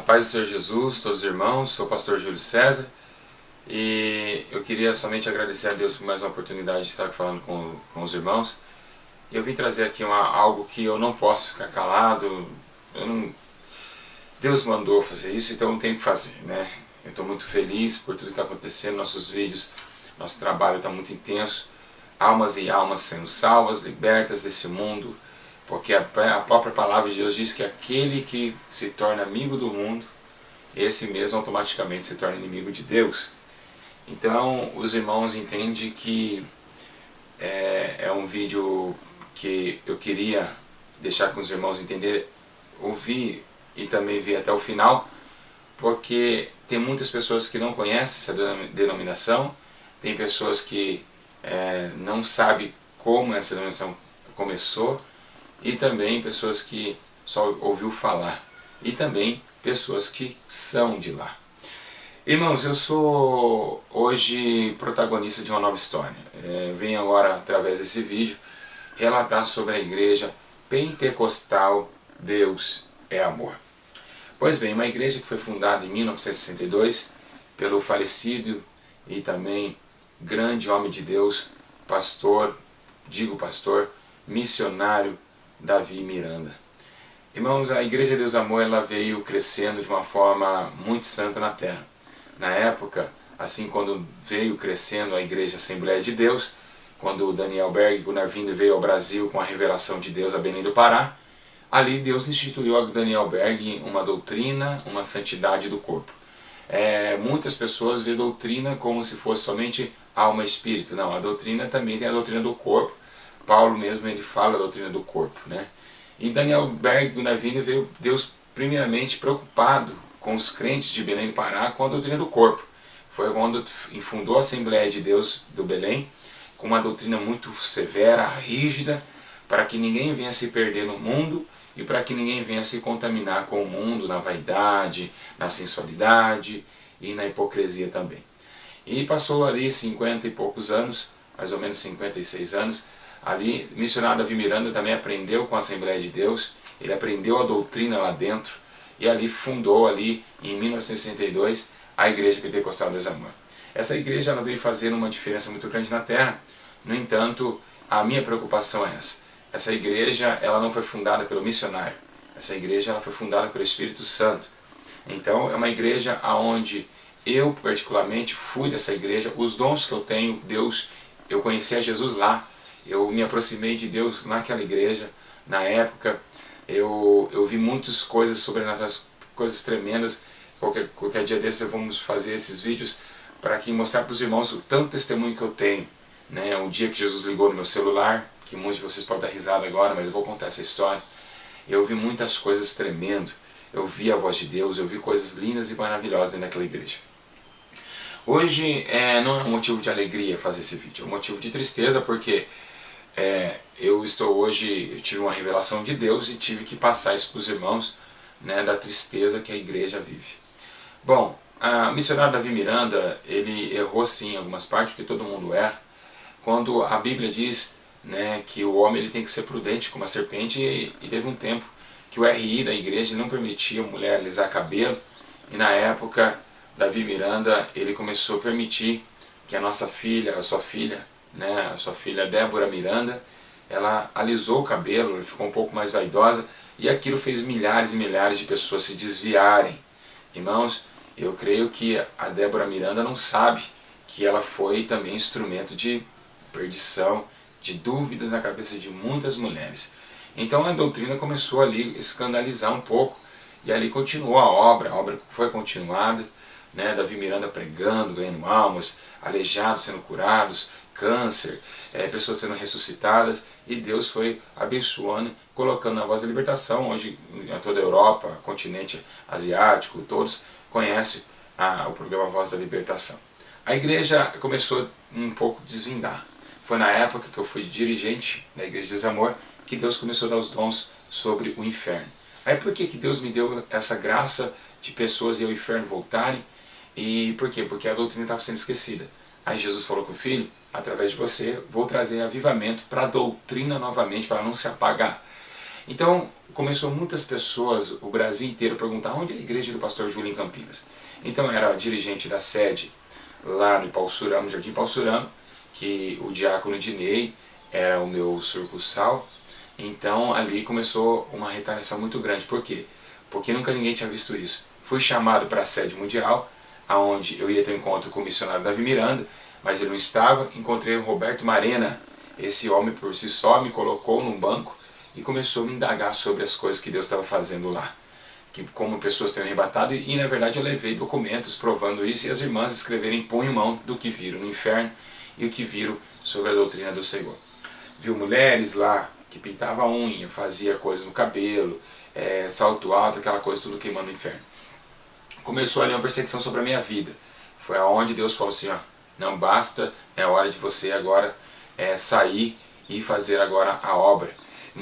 paz do Senhor Jesus, todos os irmãos, sou o pastor Júlio César e eu queria somente agradecer a Deus por mais uma oportunidade de estar falando com os irmãos. Eu vim trazer aqui algo que eu não posso ficar calado, Deus mandou fazer isso, então eu tenho que fazer, né? Eu estou muito feliz por tudo que está acontecendo, nossos vídeos, nosso trabalho está muito intenso, almas e almas sendo salvas, libertas desse mundo, porque a própria palavra de Deus diz que aquele que se torna amigo do mundo, esse mesmo automaticamente se torna inimigo de Deus. Então os irmãos entendem que é um vídeo que eu queria deixar com os irmãos entenderem, ouvir e também ver até o final, porque tem muitas pessoas que não conhecem essa denominação, tem pessoas que não sabem como essa denominação começou, e também pessoas que só ouviu falar, e também pessoas que são de lá. Irmãos, eu sou hoje protagonista de uma nova história. Venho agora, através desse vídeo, relatar sobre a igreja pentecostal Deus é Amor. Pois bem, uma igreja que foi fundada em 1962 pelo falecido e também grande homem de Deus, pastor, missionário Davi Miranda. Irmãos, a Igreja Deus Amor ela veio crescendo de uma forma muito santa na terra. Na época, assim quando veio crescendo a Igreja Assembleia de Deus, quando o Daniel Berg, o Narvindo veio ao Brasil com a revelação de Deus a Belém do Pará, ali Deus instituiu a Daniel Berg uma doutrina, uma santidade do corpo. Muitas pessoas veem a doutrina como se fosse somente alma e espírito. Não, a doutrina também tem a doutrina do corpo. Paulo mesmo ele fala a doutrina do corpo, né? E Daniel Berg, na vida, veio Deus primeiramente preocupado com os crentes de Belém do Pará com a doutrina do corpo. Foi quando fundou a Assembleia de Deus do Belém, com uma doutrina muito severa, rígida, para que ninguém venha se perder no mundo e para que ninguém venha se contaminar com o mundo na vaidade, na sensualidade e na hipocrisia também. E passou ali 50 e poucos anos, mais ou menos 56 anos, ali, missionário Davi Miranda também aprendeu com a Assembleia de Deus, ele aprendeu a doutrina lá dentro, e ali fundou, ali em 1962, a Igreja Pentecostal Deus Amor. Essa igreja ela veio fazer uma diferença muito grande na terra, no entanto, a minha preocupação é essa. Essa igreja ela não foi fundada pelo missionário, essa igreja ela foi fundada pelo Espírito Santo. Então é uma igreja onde eu particularmente fui dessa igreja, os dons que eu tenho, Deus, eu conheci a Jesus lá, eu me aproximei de Deus naquela igreja, na época, eu vi muitas coisas sobrenaturais, coisas tremendas. Qualquer dia desses vamos fazer esses vídeos para mostrar para os irmãos o tanto testemunho que eu tenho. Né? O dia que Jesus ligou no meu celular, que muitos de vocês podem dar risada agora, mas eu vou contar essa história. Eu vi muitas coisas tremendo, eu vi a voz de Deus, eu vi coisas lindas e maravilhosas dentro daquela igreja. Hoje não é um motivo de alegria fazer esse vídeo, é um motivo de tristeza, porque eu tive uma revelação de Deus e tive que passar isso para os irmãos, né, da tristeza que a igreja vive. Bom, a missionário Davi Miranda, ele errou sim em algumas partes, porque todo mundo erra, quando a Bíblia diz, né, que o homem ele tem que ser prudente como a serpente, e teve um tempo que o RI da igreja não permitia a mulher alisar cabelo, e na época Davi Miranda ele começou a permitir que a sua filha Débora Miranda, ela alisou o cabelo, ela ficou um pouco mais vaidosa, e aquilo fez milhares e milhares de pessoas se desviarem. Irmãos, eu creio que a Débora Miranda não sabe que ela foi também instrumento de perdição, de dúvida na cabeça de muitas mulheres. Então a doutrina começou ali a escandalizar um pouco, e ali continuou a obra foi continuada, né? Davi Miranda pregando, ganhando almas, aleijados sendo curados, câncer, pessoas sendo ressuscitadas, e Deus foi abençoando, colocando na voz da libertação. Hoje em toda a Europa, continente asiático, todos conhecem o programa Voz da Libertação. A igreja começou um pouco a desvendar. Foi na época que eu fui dirigente da Igreja Deus Amor que Deus começou a dar os dons sobre o inferno. Aí por que Deus me deu essa graça de pessoas e ao inferno voltarem? E por quê? Porque a doutrina estava sendo esquecida. Aí Jesus falou com o Filho, através de você, vou trazer avivamento para a doutrina novamente, para não se apagar. Então começou muitas pessoas, o Brasil inteiro, a perguntar onde é a igreja do pastor Júlio em Campinas. Então eu era dirigente da sede lá no Ipauçurama, no Jardim Ipauçurama, que o diácono Dinei era o meu sucursal. Então ali começou uma retaliação muito grande. Por quê? Porque nunca ninguém tinha visto isso. Fui chamado para a sede mundial, aonde eu ia ter um encontro com o missionário Davi Miranda, mas ele não estava. Encontrei o Roberto Marena, esse homem por si só me colocou num banco e começou a me indagar sobre as coisas que Deus estava fazendo lá, que como pessoas têm arrebatado, e na verdade eu levei documentos provando isso, e as irmãs escreverem punho em mão do que viram no inferno e o que viram sobre a doutrina do Senhor. Viu mulheres lá que pintava a unha, fazia coisas no cabelo, salto alto, aquela coisa tudo queimando no inferno. Começou ali uma perseguição sobre a minha vida. Foi aonde Deus falou assim, ó, não basta, é hora de você agora sair e fazer agora a obra.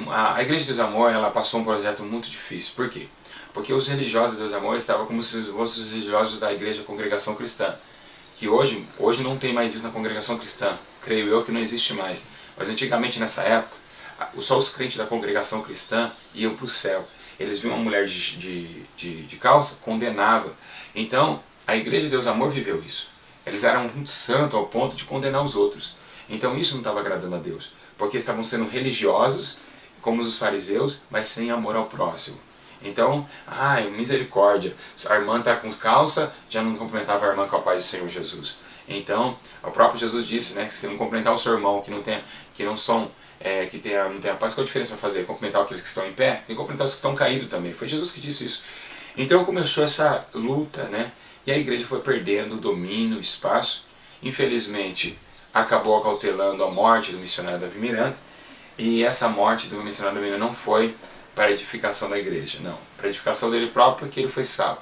A Igreja de Deus Amor, ela passou um projeto muito difícil. Por quê? Porque os religiosos de Deus Amor estavam como se fossem os religiosos da Igreja Congregação Cristã, que hoje não tem mais isso na Congregação Cristã, creio eu que não existe mais. Mas antigamente, nessa época, só os crentes da Congregação Cristã iam para o céu. Eles viam uma mulher de calça, condenava. Então, a Igreja de Deus Amor viveu isso. Eles eram muito santos ao ponto de condenar os outros. Então isso não estava agradando a Deus, porque estavam sendo religiosos, como os fariseus, mas sem amor ao próximo. Então, misericórdia, a irmã está com calça, já não cumprimentava a irmã com a paz do Senhor Jesus. Então, o próprio Jesus disse, né, que se não cumprimentar o seu irmão, que não tem a paz, qual a diferença vai fazer? Cumprimentar aqueles que estão em pé? Tem que cumprimentar os que estão caídos também. Foi Jesus que disse isso. Então começou essa luta, né? E a igreja foi perdendo o domínio, o espaço. Infelizmente, acabou acautelando a morte do missionário Davi Miranda. E essa morte do missionário Davi Miranda não foi para a edificação da igreja, não. Para a edificação dele próprio, porque ele foi salvo.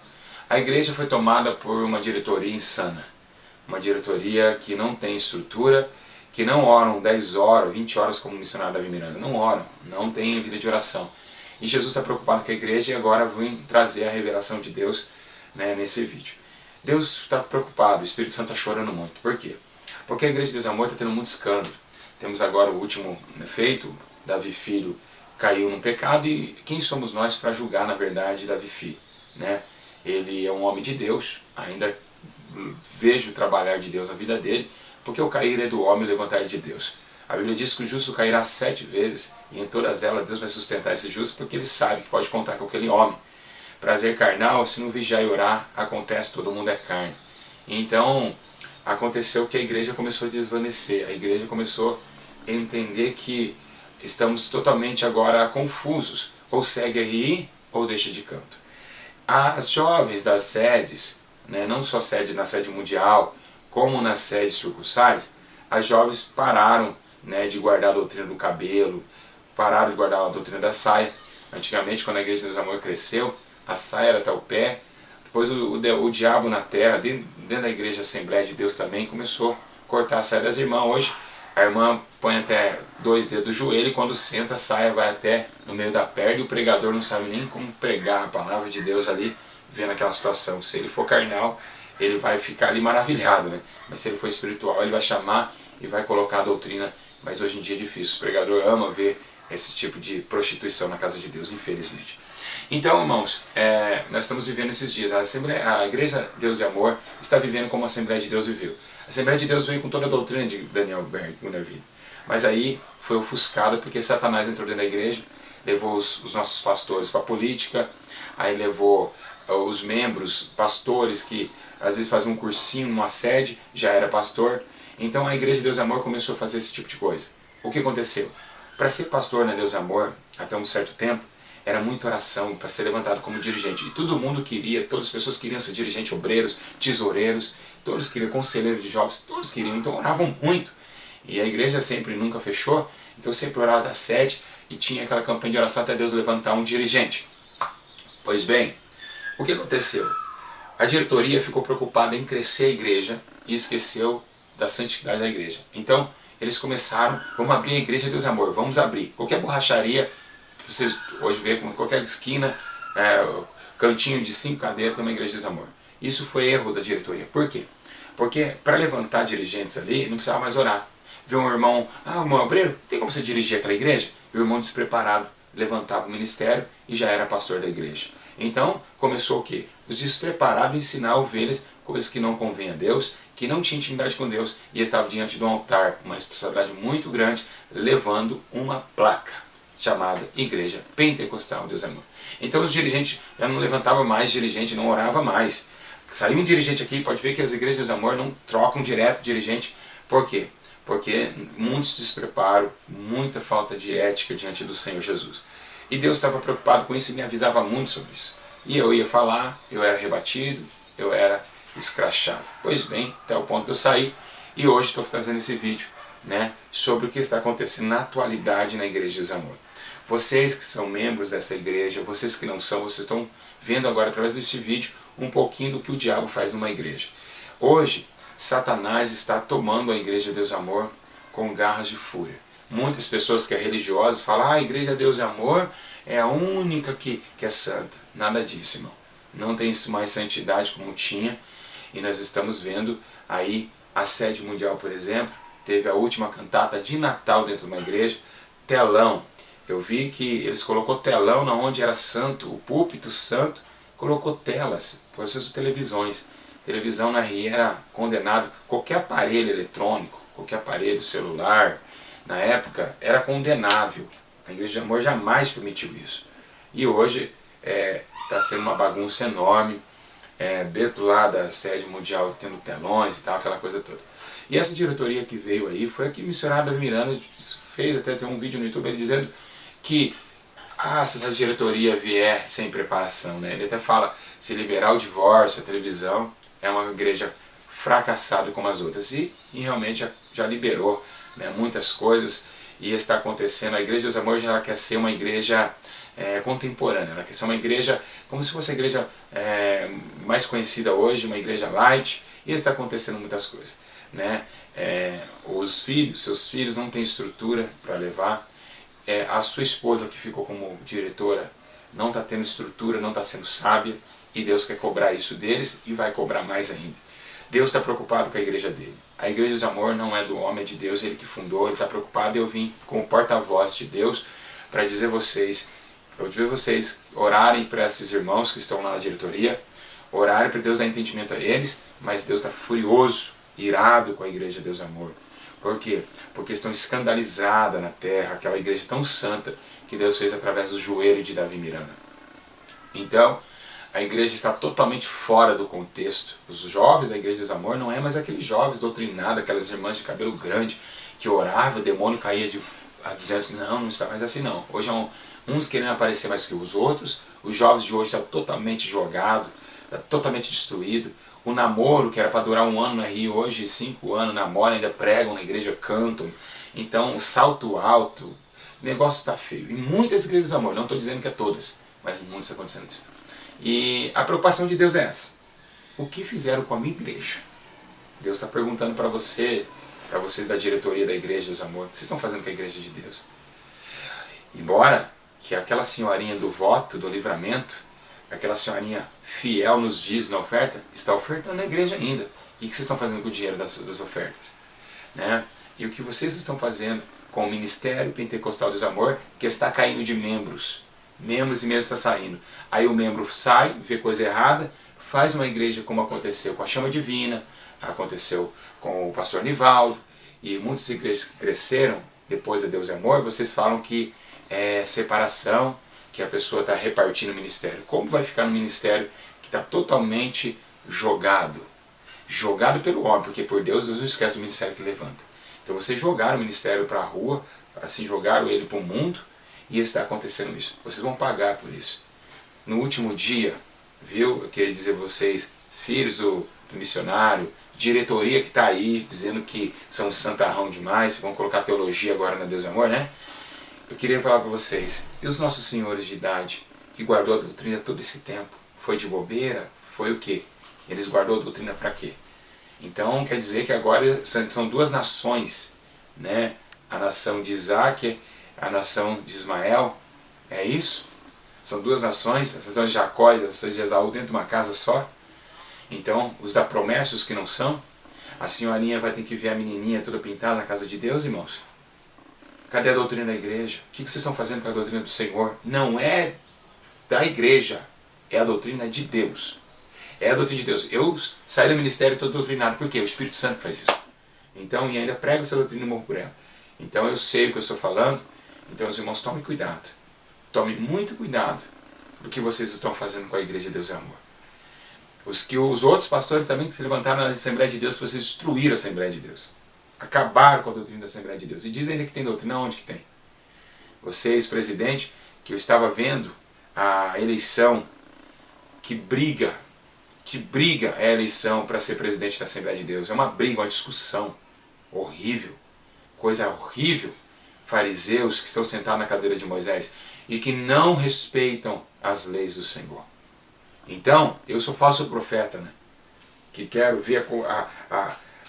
A igreja foi tomada por uma diretoria insana. Uma diretoria que não tem estrutura, que não oram 10 horas, 20 horas como o missionário Davi Miranda. Não oram, não tem vida de oração. E Jesus está preocupado com a igreja, e agora vem trazer a revelação de Deus, né, nesse vídeo. Deus está preocupado, o Espírito Santo está chorando muito. Por quê? Porque a Igreja de Deus Amor está tendo muito escândalo. Temos agora o último feito, Davi Filho caiu num pecado, e quem somos nós para julgar, na verdade, Davi Filho? Né? Ele é um homem de Deus, ainda vejo o trabalhar de Deus na vida dele, porque o cair é do homem e o levantar é de Deus. A Bíblia diz que o justo cairá 7 vezes, e em todas elas Deus vai sustentar esse justo, porque ele sabe que pode contar com aquele homem. Prazer carnal, se não vigiar e orar, acontece, todo mundo é carne. Então, aconteceu que a igreja começou a desvanecer, a igreja começou a entender que estamos totalmente agora confusos, ou segue aí, ou deixa de canto. As jovens das sedes, né, não só na sede mundial, como nas sedes sucursais, as jovens pararam, né, de guardar a doutrina do cabelo, pararam de guardar a doutrina da saia. Antigamente, quando a Igreja de Deus Amor cresceu, a saia era até o pé. Depois o diabo na terra, dentro da Igreja Assembleia de Deus também, começou a cortar a saia das irmãs. Hoje, a irmã põe até 2 dedos do joelho, e quando senta, a saia vai até no meio da perna, e o pregador não sabe nem como pregar a palavra de Deus ali, vendo aquela situação. Se ele for carnal, ele vai ficar ali maravilhado, né? Mas se ele for espiritual, ele vai chamar e vai colocar a doutrina. Mas hoje em dia é difícil. O pregador ama ver esse tipo de prostituição na casa de Deus, infelizmente. Então, irmãos, nós estamos vivendo esses dias. A Igreja Deus e Amor está vivendo como a Assembleia de Deus viveu. A Assembleia de Deus veio com toda a doutrina de Daniel Berg na vida. Mas aí foi ofuscada porque Satanás entrou dentro da igreja, levou os nossos pastores para a política, aí levou os membros, pastores que às vezes faziam um cursinho numa sede, já era pastor. Então a Igreja de Deus e Amor começou a fazer esse tipo de coisa. O que aconteceu? Para ser pastor na Deus e Amor, até um certo tempo, era muita oração para ser levantado como dirigente. E todo mundo queria, todas as pessoas queriam ser dirigentes, obreiros, tesoureiros, todos queriam, conselheiros de jovens, todos queriam, então oravam muito. E a igreja sempre nunca fechou, então sempre orava das 7 e tinha aquela campanha de oração até Deus levantar um dirigente. Pois bem, o que aconteceu? A diretoria ficou preocupada em crescer a igreja e esqueceu da santidade da igreja. Então, eles começaram, vamos abrir a Igreja de Deus e Amor, vamos abrir. Qualquer borracharia, vocês hoje vê, qualquer esquina, cantinho de 5 cadeiras tem uma Igreja de Deus e Amor. Isso foi erro da diretoria. Por quê? Porque para levantar dirigentes ali, não precisava mais orar. Viu um irmão, um obreiro, tem como você dirigir aquela igreja? E o irmão despreparado levantava o ministério e já era pastor da igreja. Então começou o quê? Os despreparados ensinar ovelhas coisas que não convêm a Deus, que não tinha intimidade com Deus e estava diante de um altar, uma responsabilidade muito grande, levando uma placa chamada Igreja Pentecostal Deus Amor. Então os dirigentes já não levantavam mais dirigente, não orava mais. Saiu um dirigente aqui, pode ver que as igrejas Deus Amor não trocam direto dirigente. Por quê? Porque muitos despreparo, muita falta de ética diante do Senhor Jesus. E Deus estava preocupado com isso e me avisava muito sobre isso. E eu ia falar, eu era rebatido, eu era escrachado. Pois bem, até o ponto de eu sair, e hoje estou fazendo esse vídeo, né, sobre o que está acontecendo na atualidade na Igreja Deus Amor. Vocês que são membros dessa igreja, vocês que não são, vocês estão vendo agora através deste vídeo um pouquinho do que o diabo faz numa igreja. Hoje, Satanás está tomando a Igreja Deus Amor com garras de fúria. Muitas pessoas que são religiosas falam, a Igreja Deus Amor é a única que é santa. Nada disso, irmão. Não tem mais santidade como tinha. E nós estamos vendo aí a Sede Mundial, por exemplo, teve a última cantata de Natal dentro de uma igreja, telão. Eu vi que eles colocou telão na onde era santo, o púlpito santo, colocou telas, por essas televisões. Televisão na RI era condenado, qualquer aparelho eletrônico, qualquer aparelho celular, na época era condenável. A Igreja de Amor jamais permitiu isso. E hoje está sendo uma bagunça enorme, dentro lá da Sede Mundial tendo telões e tal, aquela coisa toda. E essa diretoria que veio aí foi a que o missionário Davi Miranda fez, até tem um vídeo no YouTube ele dizendo que se essa diretoria vier sem preparação, né? Ele até fala, se liberar o divórcio, a televisão, é uma igreja fracassada como as outras. E realmente já liberou, né, muitas coisas e está acontecendo. A Igreja Deus Amor já quer ser uma igreja contemporânea, ela quer ser uma igreja como se fosse a igreja mais conhecida hoje, uma igreja light, e está acontecendo muitas coisas, né? Seus filhos não têm estrutura para levar, a sua esposa que ficou como diretora não está tendo estrutura, não está sendo sábia, e Deus quer cobrar isso deles e vai cobrar mais ainda. Deus está preocupado com a igreja dele. A Igreja do Amor não é do homem, é de Deus, ele que fundou, ele está preocupado. Eu vim como porta-voz de Deus para dizer vocês, orarem para esses irmãos que estão lá na diretoria, orarem para Deus dar entendimento a eles, mas Deus está furioso, irado com a Igreja Deus Amor. Por quê? Porque estão escandalizadas na terra, aquela igreja tão santa que Deus fez através do joelho de Davi Miranda. Então, a igreja está totalmente fora do contexto. Os jovens da Igreja Deus Amor não é mais aqueles jovens doutrinados, aquelas irmãs de cabelo grande que oravam, o demônio caía a 200. Não está mais assim não. Hoje uns querendo aparecer mais que os outros. Os jovens de hoje estão totalmente jogados, está totalmente destruído. O namoro, que era para durar 1 ano no RI, hoje 5 anos, namoram, ainda pregam na igreja, cantam. Então, o salto alto, o negócio está feio. E muitas igrejas do amor, não estou dizendo que é todas, mas muitas está acontecendo isso. E a preocupação de Deus é essa. O que fizeram com a minha igreja? Deus está perguntando para vocês da diretoria da Igreja dos Amor, o que vocês estão fazendo com a igreja de Deus? Embora que aquela senhorinha do voto, do livramento, aquela senhorinha fiel nos dias na oferta, está ofertando na igreja ainda. E o que vocês estão fazendo com o dinheiro das ofertas? Né? E o que vocês estão fazendo com o Ministério Pentecostal Deus Amor, que está caindo de membros. Membros e membros está saindo. Aí o membro sai, vê coisa errada, faz uma igreja como aconteceu com a Chama Divina, aconteceu com o pastor Nivaldo, e muitas igrejas que cresceram depois da Deus é Amor, vocês falam que é separação, que a pessoa está repartindo o ministério. Como vai ficar no ministério que está totalmente jogado? Jogado pelo homem, porque por Deus não esquece o ministério que levanta. Então vocês jogaram o ministério para a rua, assim jogaram ele para o mundo, e está acontecendo isso. Vocês vão pagar por isso. No último dia, viu? Eu queria dizer a vocês, filhos do missionário, diretoria que está aí, dizendo que são santarrão demais, vão colocar teologia agora na Deus é Amor, né? Eu queria falar para vocês, e os nossos senhores de idade, que guardou a doutrina todo esse tempo, foi de bobeira? Foi o quê? Eles guardou a doutrina para quê? Então quer dizer que agora são 2 nações, né? A nação de Isaac, a nação de Ismael, é isso? São 2 nações, as nações de Jacó e as nações de Esaú dentro de uma casa só? Então, os da promessa, os que não são? A senhorinha vai ter que ver a menininha toda pintada na casa de Deus, irmãos? Cadê a doutrina da igreja? O que vocês estão fazendo com a doutrina do Senhor? Não é da igreja, é a doutrina de Deus. É a doutrina de Deus. Eu saí do ministério e estou doutrinado. Por quê? O Espírito Santo faz isso. Então, e ainda prego essa doutrina e morro por ela. Então eu sei o que eu estou falando. Então os irmãos, tomem cuidado. Tomem muito cuidado do que vocês estão fazendo com a igreja de Deus e Amor. Os outros pastores também que se levantaram na Assembleia de Deus, vocês destruíram a Assembleia de Deus. Acabaram com a doutrina da Assembleia de Deus. E dizem ainda que tem doutrina. Onde que tem? Vocês, presidente, que eu estava vendo a eleição, que briga é a eleição para ser presidente da Assembleia de Deus. É uma briga, uma discussão horrível. Coisa horrível. Fariseus que estão sentados na cadeira de Moisés e que não respeitam as leis do Senhor. Então, eu sou falso profeta, né? Que quero ver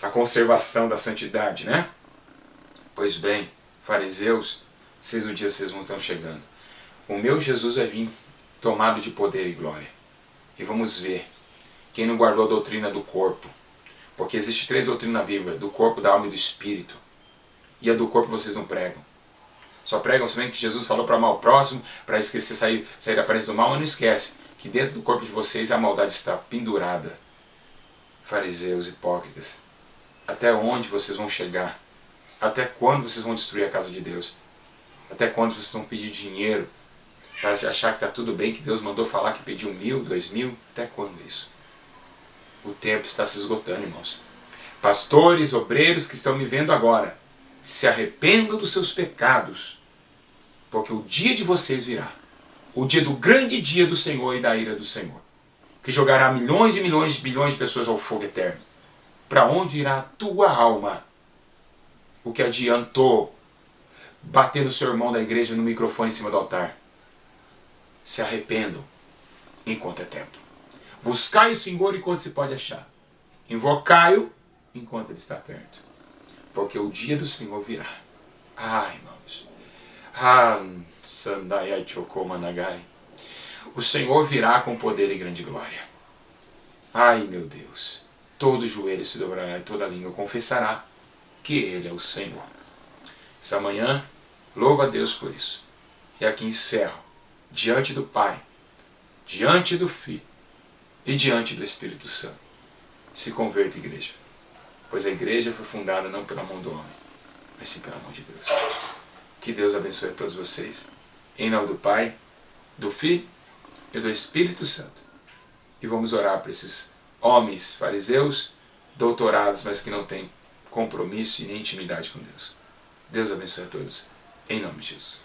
a conservação da santidade, né? Pois bem, fariseus, um dia vocês não estão chegando. O meu Jesus vai vir tomado de poder e glória. E vamos ver quem não guardou a doutrina do corpo. Porque existe 3 doutrinas na Bíblia, do corpo, da alma e do espírito. E a do corpo vocês não pregam. Só pregam somente que Jesus falou para amar o próximo, para esquecer sair da aparência do mal, mas não esquece que dentro do corpo de vocês a maldade está pendurada. Fariseus, hipócritas, até onde vocês vão chegar? Até quando vocês vão destruir a casa de Deus? Até quando vocês vão pedir dinheiro para achar que está tudo bem, que Deus mandou falar que pediu 1.000, 2.000? Até quando isso? O tempo está se esgotando, irmãos. Pastores, obreiros que estão me vendo agora, se arrependam dos seus pecados, porque o dia de vocês virá. O dia do grande dia do Senhor e da ira do Senhor, que jogará milhões e milhões, bilhões de pessoas ao fogo eterno. Para onde irá a tua alma? O que adiantou bater no seu irmão da igreja no microfone em cima do altar? Se arrependam enquanto é tempo. Buscai o Senhor enquanto se pode achar. Invocai-o enquanto ele está perto. Porque o dia do Senhor virá. Irmãos. Sandai Chocomanagai. O Senhor virá com poder e grande glória. Meu Deus. Todo joelho se dobrará e toda língua confessará que Ele é o Senhor. Essa manhã, louva a Deus por isso. E aqui encerro, diante do Pai, diante do Filho e diante do Espírito Santo. Se converta, igreja. Pois a igreja foi fundada não pela mão do homem, mas sim pela mão de Deus. Que Deus abençoe a todos vocês. Em nome do Pai, do Filho e do Espírito Santo. E vamos orar para esses homens fariseus, doutorados, mas que não têm compromisso e nem intimidade com Deus. Deus abençoe a todos. Em nome de Jesus.